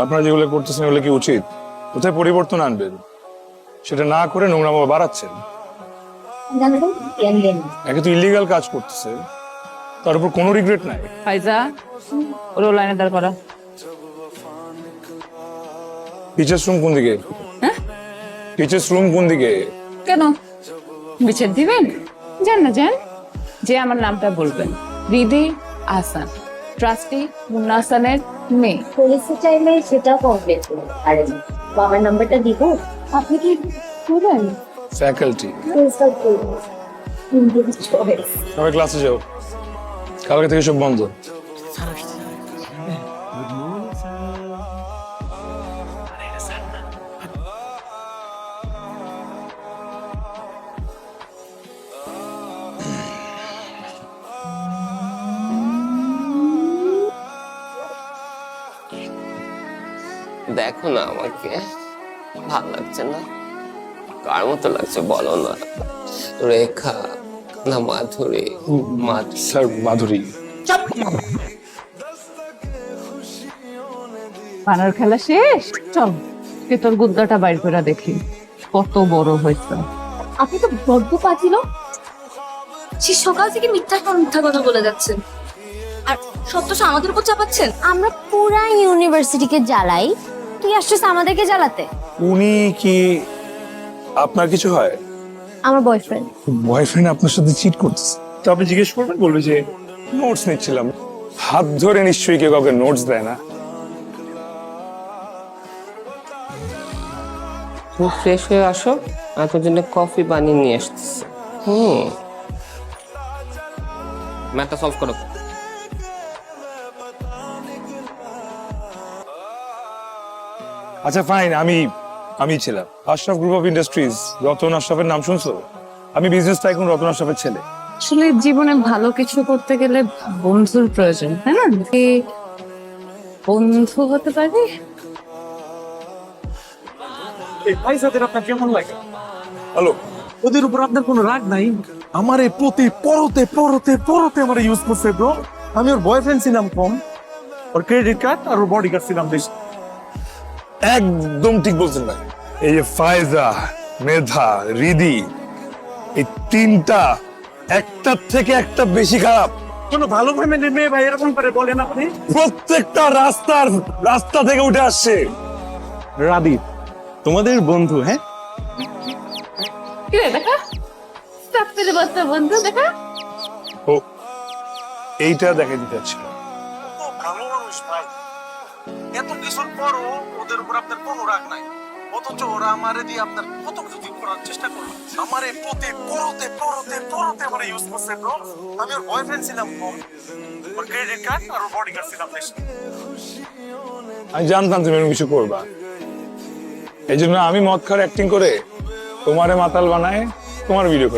আপনারা যেগুলো করতেছেন এগুলো কি উচিত? কোথায় পরিবর্তন আনবেন সেটা না করে নোংরামো বাড়াচ্ছেন। একে তো ইলিগাল কাজ করতেছে, তার উপর কোনো রিগ্রেট নাই। ফাইজা ওর লাইনে দাঁড় করা। টিচার্স রুম কোন দিকে? হ্যাঁ টিচার্স রুম কোন দিকে? কেন বিচ্ছেদ দিবেন? যান না যান, যে আমার নামটা বলবেন। রিদি আহসান, ট্রাস্টি মুন্না হাসানের মেয়ে। পুলিশে চাইলে সেটা করবে। আরে বাবার নাম্বারটা দিব, আপনি কি করবেন? ফ্যাকাল্টি। সবাই ক্লাসে যাও, কালকে থেকে সব বন্ধ। দেখো না আমাকে, ভাল লাগছে না? কার মতো লাগছে বলো না? রেখা না মাধুরী? স্যার মাধুরী। পানার খেলা শেষ, চল কে তোর গুদ্দাটা বাইর করে দেখি কত বড় হয়েছে। আপনি তো বড্ড পাছিল, সে সকাল থেকে মিথ্যা কথা বলে যাচ্ছেন, আর সত্য আমাদের উপর চাপাচ্ছেন। আমরা পুরা ইউনিভার্সিটিকে জ্বালাই, তুই আসছিস আমাদেরকে জ্বালাতে? উনি কি আপনার কিছু হয়? আমার বয়ফ্রেন্ড। বয়ফ্রেন্ড আপনার সাথে চিট করতেছে তো আপনি জিজ্ঞেস করবেন, বলবে যে নোটস নিচ্ছিলাম। হাত ধরে নিশ্চয়ই কেউ কাউকে নোটস দেয় না। খুব ফ্রেশ হয়ে আসো, আমার তোর জন্য কফি বানিয়ে নিয়ে আসতেছে। ম্যাথটা সলভ করো। আচ্ছা ফাইন, আমি ছিলাম Ashraf group of industries. Ratan আশরাফের নাম শুনছো? আমি বিজনেস টাইকুন রতন আশরাফের ছেলে। আসলে জীবনে ভালো কিছু করতে গেলে বন্ধুর প্রয়োজন, তাই না? কি বন্ধু হতে পারি? এই ভাইজাদের আপনার কেমন লাগে? হ্যালো, ওদের উপর আপনার কোনো রাগ নাই? আমার এই প্রতি পরতে পরতে পরতে আমার ইউজ করছে ব্রো। আমি ওর বয়ফ্রেন্ড ছিলাম কম, ওর ক্রেডিট কার্ড আর ওর বডি কার্ড ছিলাম বেশি। একদম ঠিক বলছেন ভাই। এই যে ফায়জা, মেধা, রিদি, এই তিনটা একটার থেকে একটা বেশি খারাপ। কোনো ভালো ফ্যামিলির মেয়ে ভাই এরকম করে বলেন আপনি? প্রত্যেকটা রাস্তা থেকে উঠে আসছে। রাবি তোমাদের বন্ধু? হ্যাঁ, কি রে দেখা চাকরির বাচ্চা বন্ধু দেখা। ও এইটা দেখে দিতে চাচ্ছিল। ভালো মানুষ ভাই, এত কিছুর পরও ওদের উপর আপনার কোনো রাগ নাই, অথচ ওরা আমারে দিয়ে আপনার কত ক্ষতি করার চেষ্টা করলো। আমার এই প্রতি পরতে পরতে পরতে আমার ইউজ করছে ব্রো। আমি ওর বয়ফ্রেন্ড ছিলাম কম, ওর ক্রেডিট কার্ড আর ওর বডি কার্ড ছিলাম বেশি। আমি জানতাম তুমি এরকম কিছু করবা, এই জন্য আমি মদ খাওয়ার অ্যাক্টিং করে তোমারে মাতাল বানায় তোমার ভিডিও করে